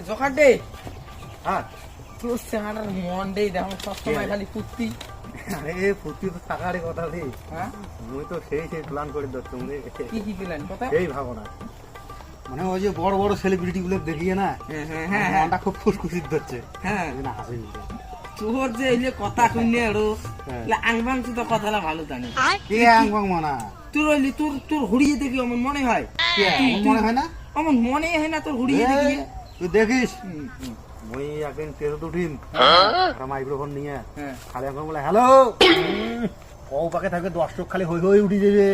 Joker দে হ্যাঁ তোর চেহারার মন দে দেখো সবসময় খালি কুত্তি আরে ফুটি তো টাকারই কথা রে হ্যাঁ মুই তো সেই প্ল্যান করে দিচ্ছি রে কি কি প্ল্যান কথা এই ভাবনা মানে ওই যে বড় বড় সেলিব্রিটি গুলো দেখিয়ে না হ্যাঁ মনটা খুব ফুসকুসিত হচ্ছে হ্যাঁ না হাসি তোর যে এই যে কথা কইনে আরো আংবাং তো কথাটা ভালো জানি কে আংবাং মানা তোর ওইলি তোর তোর হুড়িয়ে দেখি আমার মনে হয় কে মনে হয় না আমার মনে হয় না তোর হুড়িয়ে দেখি তুই দেখিস মুই একদিন তেরো উঠিম মাইক্রোফোন নিয়ে খালি এখন বলে হ্যালো কও পাকে থাকবে দর্শক খালি হই হই উঠি যাবে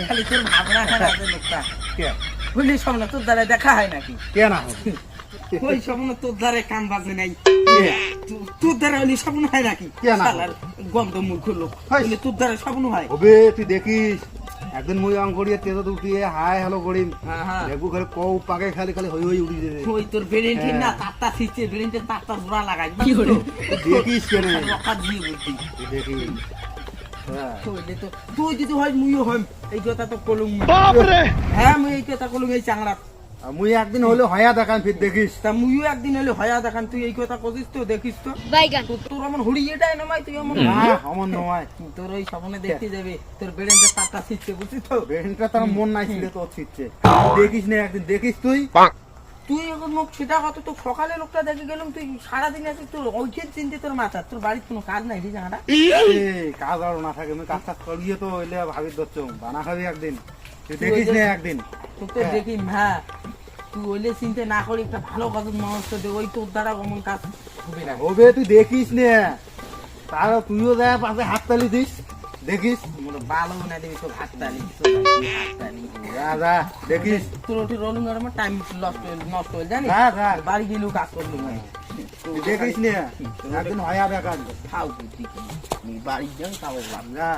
খালি তোর ভাবনা খারাপ আছে লোকটা কে হইলি সব না তোর দ্বারা দেখা হয় নাকি কে না ওই স্বপ্ন তোর দ্বারা কাম বাজে নাই তোর দ্বারা হইলি স্বপ্ন হয় নাকি শালার গন্ধ মূর্খ লোক হইলি তোর দ্বারা স্বপ্ন হয় ওবে তুই দেখিস একদিন মুই অঙ্ক করিয়ে তেজো উঠিয়ে হাই হ্যালো করিম দেখবো খালি কও পাকে খালি খালি হই হই উঠি যাবে ওই তোর ব্রেন ঠিক না তারটা ফিচে ব্রেনতে তারটা জোড়া লাগাই কি হলো দেখিস কেন রক্ষা দিয়ে বুদ্ধি তুই দেখিস হইলে তো তুই যদি হয় মুইও হইম এই কথা তো কলুম বাপরে হ্যাঁ মুই এই কথা কলুম এই চাংড়া মুই একদিন হলে হয়া দেখান ফির দেখিস তা মুইও একদিন হলে হয়া দেখান তুই এই কথা কইছিস তো দেখিস তো তোর আমার হুড়িয়েটাই নমাই তুই আমার আমার নয় তোর ওই স্বপ্নে দেখতে যাবে তোর ব্রেনতে তারটা ফিচে বুঝছিস তো ব্রেনটা তার মন নাই ছিল তোর ছিটছে দেখিস না একদিন দেখিস তুই তুই এখন মুখ সেটা কত তো সকালে লোকটা দেখে গেলাম তুই সারাদিন আছিস তোর ওইখের চিন্তে তোর মাথা তোর বাড়ির কোনো কাজ নাই রে জানাটা কাজ আর না থাকে আমি কাজ টাজ করিয়ে তো হইলে ভাবি ধরছ বানা খাবি একদিন তুই দেখিস না একদিন তুই তো দেখি হ্যাঁ তুই ওইলে চিন্তা না করি একটা ভালো কাজ মানুষ তো দে ওই তোর দ্বারা অমন কাজ হবে না হবে তুই দেখিস না তার তুইও যায় পাশে হাততালি দিস দেখিস ভালো না দিবি তোর হাততালি যা যা দেখিস তোর ওটি রোলিং আর আমার টাইম নষ্ট হয়ে জানি যা যা বাড়ি গেলেও কাজ করলুম তুই দেখিস না একদিন হয়া দেখান খাও তুই বাড়ি যান খাবো যা